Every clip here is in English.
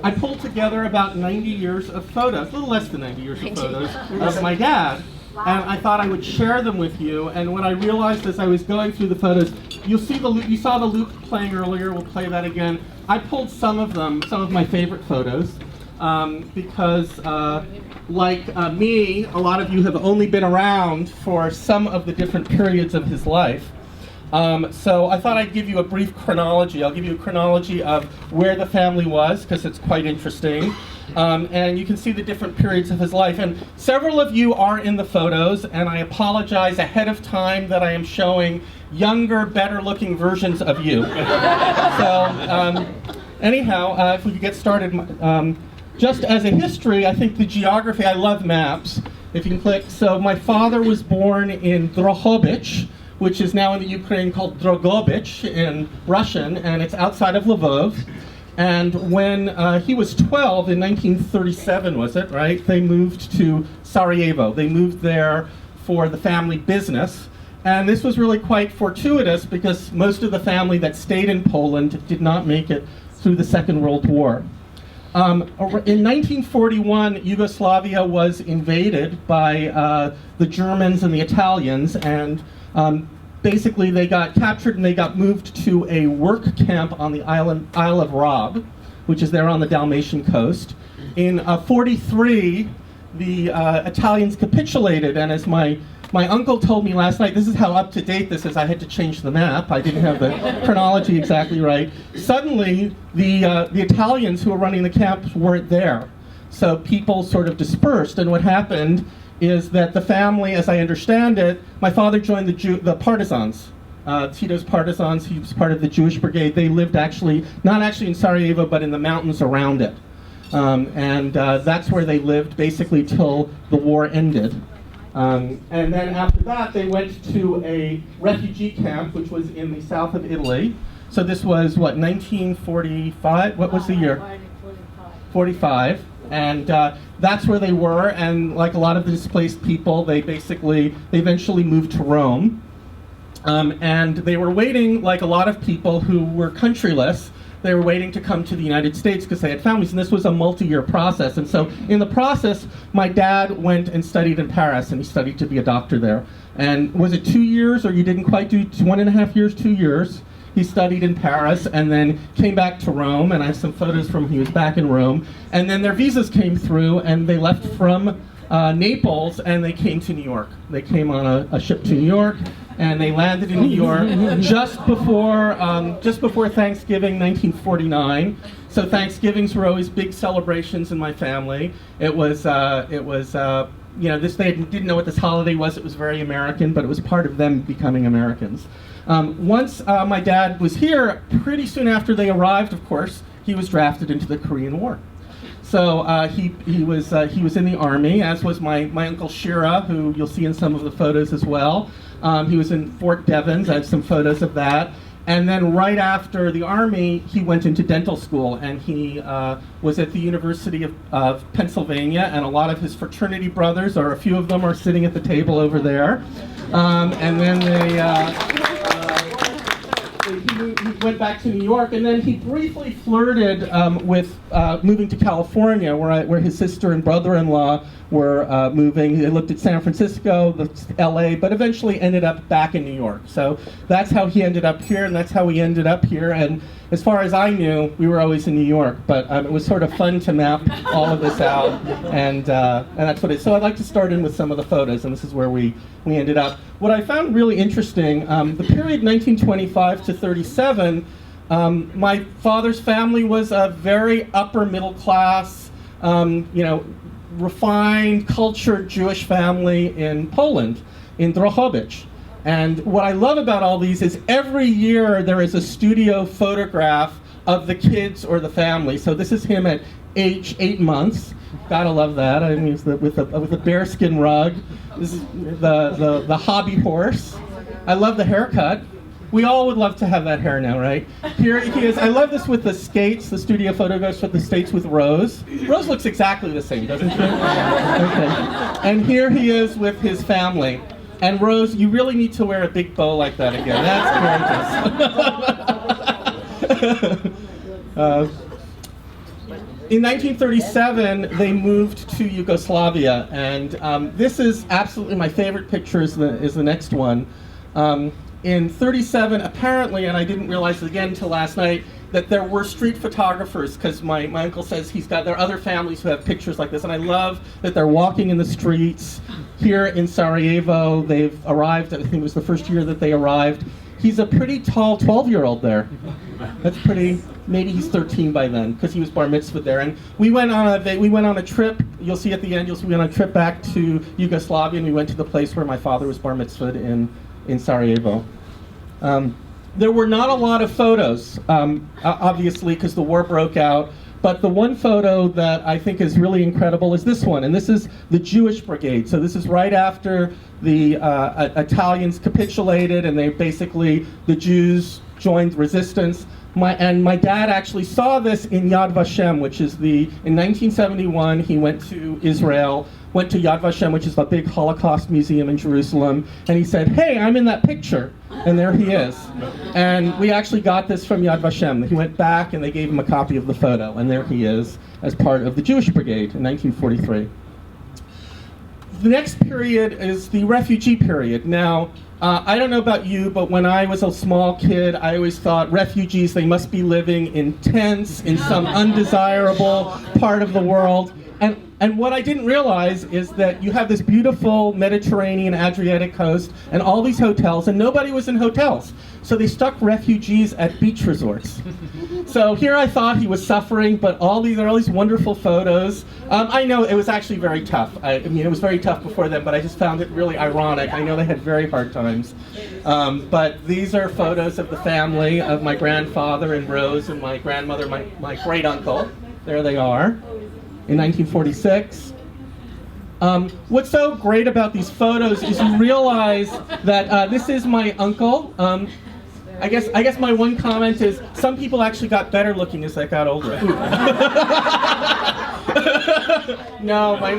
I pulled together about 90 years of photos, a little less than 90 years of photos of my dad. And I thought I would share them with you. And when I realized as I was going through the photos, you saw the loop playing earlier. We'll play that again. I pulled some of them, some of my favorite photos, because like me, a lot of you have only been around for some of the different periods of his life. So I thought I'd give you a brief chronology. I'll give you a chronology of where the family was, because it's quite interesting. And you can see the different periods of his life. And several of you are in the photos, and I apologize ahead of time that I am showing younger, better-looking versions of you. So anyhow, if we could get started, just as a history, I think the geography, I love maps. If you can click. So my father was born in Drohobych, which is now in the Ukraine called Drogobych in Russian, and it's outside of Lvov. And when he was 12, in 1937, was it, right? They moved to Sarajevo. They moved there for the family business. And this was really quite fortuitous because most of the family that stayed in Poland did not make it through the Second World War. In 1941, Yugoslavia was invaded by the Germans and the Italians, and basically they got captured and they got moved to a work camp on the Isle of Rob, which is there on the Dalmatian coast. In 43, the Italians capitulated, and as my uncle told me last night, this is how up to date this is, I had to change the map, I didn't have the chronology exactly right. Suddenly, the Italians who were running the camps weren't there. So people sort of dispersed, and what happened is that the family, as I understand it, my father joined the partisans, Tito's partisans. He was part of the Jewish brigade. They lived not actually in Sarajevo, but in the mountains around it. And that's where they lived basically till the war ended. And then after that, they went to a refugee camp, which was in the south of Italy. So this was, what, 1945? What was the year? 45. And that's where they were, and like a lot of the displaced people, they eventually moved to Rome. And they were waiting, like a lot of people who were countryless, they were waiting to come to the United States because they had families, and this was a multi-year process. And so in the process, my dad went and studied in Paris, and he studied to be a doctor there. And was it 2 years, or you didn't quite do 1.5 years, 2 years? He studied in Paris and then came back to Rome, and I have some photos from when he was back in Rome. And then their visas came through, and they left from Naples, and they came to New York. They came on a ship to New York, and they landed in New York just before Thanksgiving, 1949. So Thanksgivings were always big celebrations in my family. It was you know, they didn't know what this holiday was. It was very American, but it was part of them becoming Americans. Once my dad was here, pretty soon after they arrived, of course, he was drafted into the Korean War. So he was in the army, as was my uncle Shira, who you'll see in some of the photos as well. He was in Fort Devens. I have some photos of that. And then right after the army, he went into dental school, and he was at the University of Pennsylvania, and a lot of his fraternity brothers, or a few of them, are sitting at the table over there. And then he went back to New York, and then he briefly flirted with moving to California, where his sister and brother-in-law were moving. They looked at San Francisco, LA, but eventually ended up back in New York. So that's how he ended up here, and that's how we ended up here. And as far as I knew, we were always in New York, but it was sort of fun to map all of this out, and that's what it is. So I'd like to start in with some of the photos, and this is where we ended up. What I found really interesting, the period 1925 to 37, my father's family was a very upper middle class, refined, cultured Jewish family in Poland, in Drohobych. And what I love about all these is every year there is a studio photograph of the kids or the family. So this is him at age 8 months. Gotta love that. I mean, with a bearskin rug. This is the hobby horse. I love the haircut. We all would love to have that hair now, right? Here he is. I love this with the skates, the studio photographs with the skates with Rose. Rose looks exactly the same, doesn't she? Okay. And here he is with his family. And Rose, you really need to wear a big bow like that again. That's gorgeous. in 1937, they moved to Yugoslavia, and this is absolutely my favorite picture. Is the next one. In 37, apparently, and I didn't realize it again until last night, that there were street photographers, because my uncle says there are other families who have pictures like this, and I love that they're walking in the streets here in Sarajevo. They've arrived, I think it was the first year that they arrived. He's a pretty tall 12-year-old there. That's pretty, maybe he's 13 by then, because he was bar mitzvahed there. And we went on a trip, you'll see at the end, we went on a trip back to Yugoslavia, and we went to the place where my father was bar mitzvahed in Sarajevo. There were not a lot of photos, obviously, because the war broke out. But the one photo that I think is really incredible is this one, and this is the Jewish Brigade. So this is right after the Italians capitulated, and the Jews joined resistance. My dad actually saw this in Yad Vashem, which is in 1971, he went to Israel, went to Yad Vashem, which is the big Holocaust museum in Jerusalem, and he said, "Hey, I'm in that picture." And there he is. And we actually got this from Yad Vashem. He went back and they gave him a copy of the photo, and there he is as part of the Jewish Brigade in 1943. The next period is the refugee period. Now, I don't know about you, but when I was a small kid, I always thought refugees, they must be living in tents in some undesirable part of the world. And what I didn't realize is that you have this beautiful Mediterranean Adriatic coast and all these hotels, and nobody was in hotels. So they stuck refugees at beach resorts. So here I thought he was suffering, but there are all these wonderful photos. I know it was actually very tough. I mean, it was very tough before then, but I just found it really ironic. I know they had very hard times. But these are photos of the family, of my grandfather and Rose and my grandmother, my great uncle. There they are. In 1946. What's so great about these photos is you realize that this is my uncle. I guess my one comment is some people actually got better looking as they got older. No, my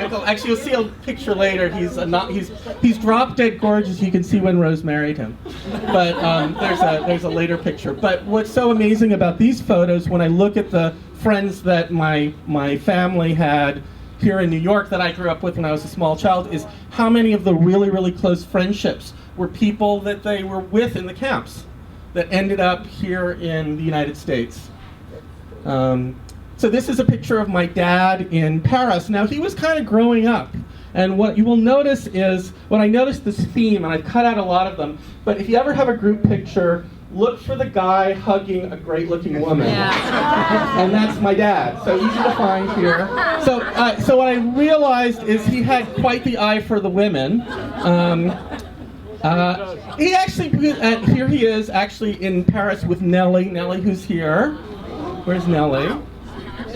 uncle. Actually, you'll see a picture later. He's drop dead gorgeous. You can see when Rose married him. But there's a later picture. But what's so amazing about these photos, when I look at the friends that my family had here in New York that I grew up with when I was a small child, is how many of the really, really close friendships were people that they were with in the camps that ended up here in the United States. So this is a picture of my dad in Paris. Now, he was kind of growing up. And what you will notice is, when I noticed this theme, and I've cut out a lot of them, but if you ever have a group picture, look for the guy hugging a great-looking woman. Yeah. And that's my dad, so easy to find here. So what I realized is he had quite the eye for the women. He actually, here he is, actually in Paris with Nellie. Nellie, who's here. Where's Nellie?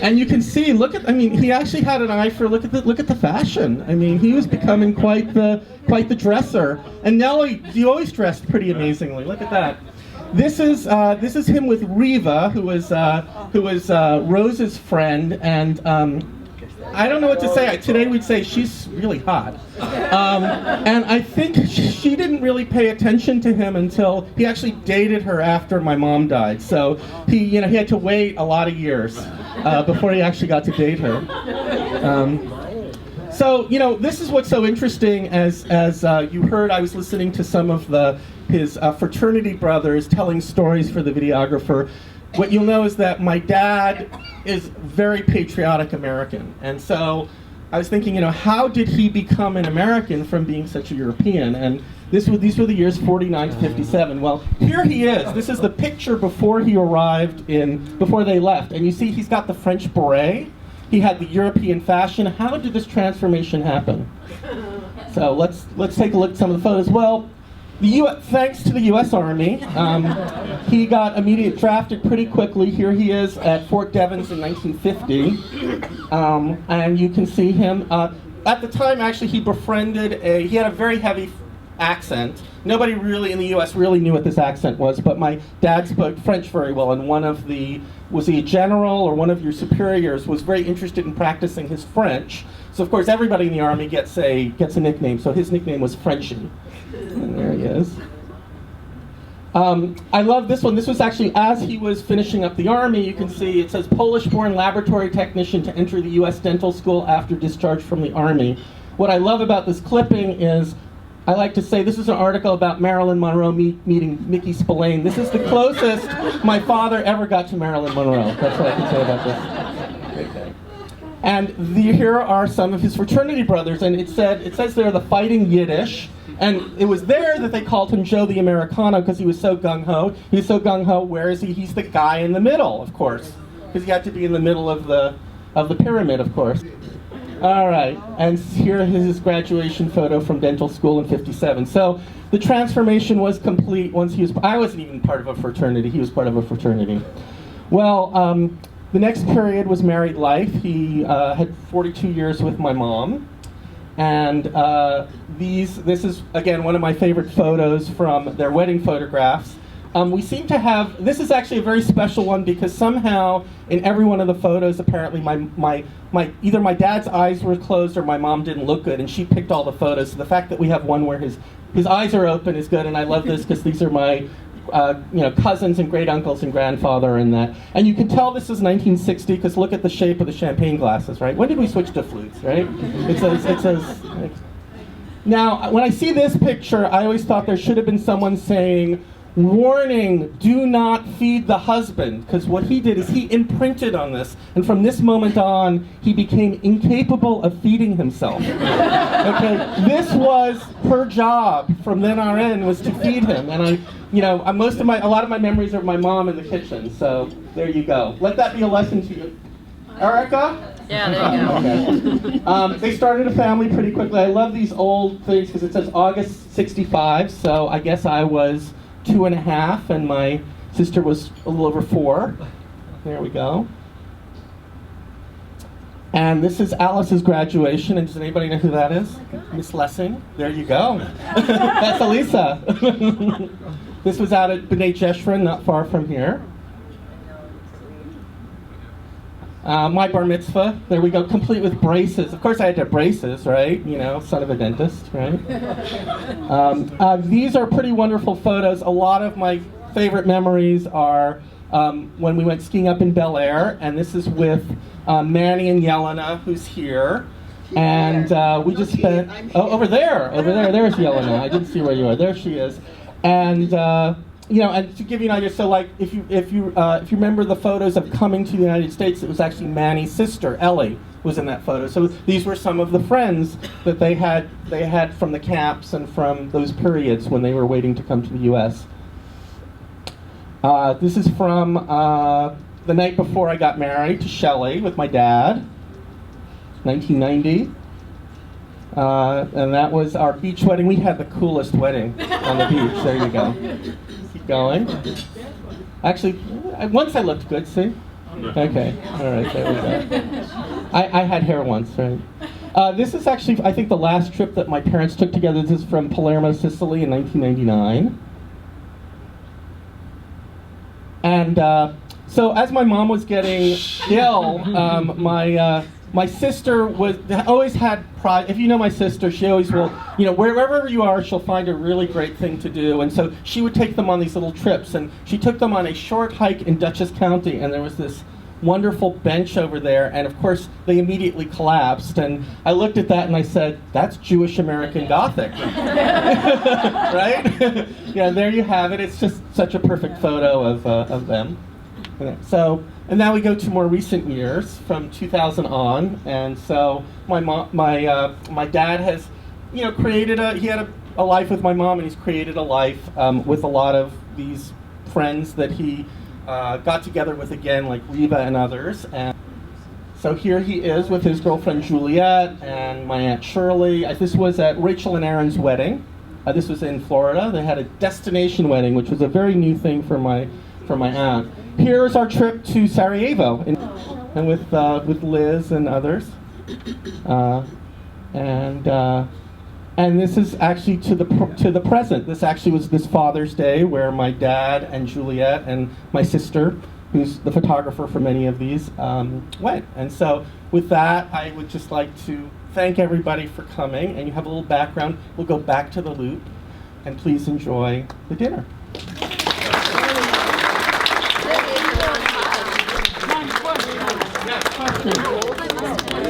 And you can see, he actually had an eye for, look at the fashion. I mean, he was becoming quite the dresser. And Nellie, you always dressed pretty amazingly. Look at that. This is him with Riva, who was Rose's friend, and I don't know what to say. Today we'd say she's really hot, and I think she didn't really pay attention to him until he actually dated her after my mom died. So he had to wait a lot of years before he actually got to date her. So this is what's so interesting. As you heard, I was listening to some of his fraternity brothers telling stories for the videographer. What you'll know is that my dad is very patriotic American. And so I was thinking, how did he become an American from being such a European? And these were the years 49 to 57. Well, here he is. This is the picture before he arrived before they left. And you see he's got the French beret. He had the European fashion. How did this transformation happen? So let's take a look at some of the photos. Well, thanks to the U.S. Army, he got immediate drafted pretty quickly. Here he is at Fort Devens in 1950, and you can see him. At the time, actually, he had a very heavy accent. Nobody really in the U.S. really knew what this accent was, but my dad spoke French very well, and was he a general or one of your superiors was very interested in practicing his French. So of course everybody in the Army gets a nickname, so his nickname was Frenchy. And there he is. I love this one. This was actually as he was finishing up the Army. You can see it says Polish-born laboratory technician to enter the U.S. dental school after discharge from the Army. What I love about this clipping is, I like to say this is an article about Marilyn Monroe meeting Mickey Spillane. This is the closest my father ever got to Marilyn Monroe. That's what I can say about this. Okay. And here are some of his fraternity brothers, and it says they're the Fighting Yiddish. And it was there that they called him Joe the Americano because he was so gung-ho. He was so gung-ho, where is he? He's the guy in the middle, of course. Because he had to be in the middle of the pyramid, of course. All right, and here is his graduation photo from dental school in '57. So the transformation was complete once he was, I wasn't even part of a fraternity, he was part of a fraternity. Well, the next period was married life. He had 42 years with my mom. And this is, again, one of my favorite photos from their wedding photographs. We seem to have, this is actually a very special one because somehow in every one of the photos, apparently either my dad's eyes were closed or my mom didn't look good, and she picked all the photos. So the fact that we have one where his eyes are open is good, and I love this because these are my cousins and great uncles and grandfather and that. And you can tell this is 1960 because look at the shape of the champagne glasses, right? When did we switch to flutes, right? It says. Now, when I see this picture, I always thought there should have been someone saying, "Warning, do not feed the husband," because what he did is he imprinted on this, and from this moment on, he became incapable of feeding himself. Okay, this was her job from then on in, was to feed him, and a lot of my memories are of my mom in the kitchen. So there you go. Let that be a lesson to you, Erica. Yeah, there you go. They started a family pretty quickly. I love these old things because it says August '65, so I guess I was 2.5, and my sister was a little over 4. There we go. And this is Alice's graduation, and does anybody know who that is? Miss Lessing. There you go. That's Elisa. This was out at B'nai Jeshurun, not far from here. My bar mitzvah, there we go, complete with braces. Of course I had to have braces, right? Son of a dentist, right? These are pretty wonderful photos. A lot of my favorite memories are when we went skiing up in Bel Air, and this is with Manny and Yelena, who's here. And we just spent, over there, there's Yelena. I didn't see where you are, there she is. And and to give you an idea, so like if you remember the photos of coming to the United States, it was actually Manny's sister, Ellie, was in that photo. So these were some of the friends that they had from the camps and from those periods when they were waiting to come to the U.S. This is from the night before I got married to Shelley with my dad, 1990. And that was our beach wedding. We had the coolest wedding on the beach. There you go. Keep going. Actually, once I looked good, see? Okay, all right, there we go. I had hair once, right? This is actually, I think, the last trip that my parents took together. This is from Palermo, Sicily in 1999. And so as my mom was getting ill, my sister always had pride. If you know my sister, she always will, wherever you are, she'll find a really great thing to do. And so she would take them on these little trips. And she took them on a short hike in Dutchess County. And there was this wonderful bench over there. And of course, they immediately collapsed. And I looked at that and I said, that's Jewish American Gothic. Right? There you have it. It's just such a perfect photo of them. So, and now we go to more recent years, from 2000 on, and so my dad has, created he had a life with my mom, and he's created a life with a lot of these friends that he got together with again, like Reva and others. And so here he is with his girlfriend Juliet and my Aunt Shirley. This was at Rachel and Aaron's wedding. This was in Florida. They had a destination wedding, which was a very new thing for my aunt. Here's our trip to Sarajevo, and with Liz and others, and this is actually to the present. This actually was this Father's Day where my dad and Juliet and my sister, who's the photographer for many of these, went. And so with that, I would just like to thank everybody for coming. And you have a little background. We'll go back to the loop, and please enjoy the dinner. Wow.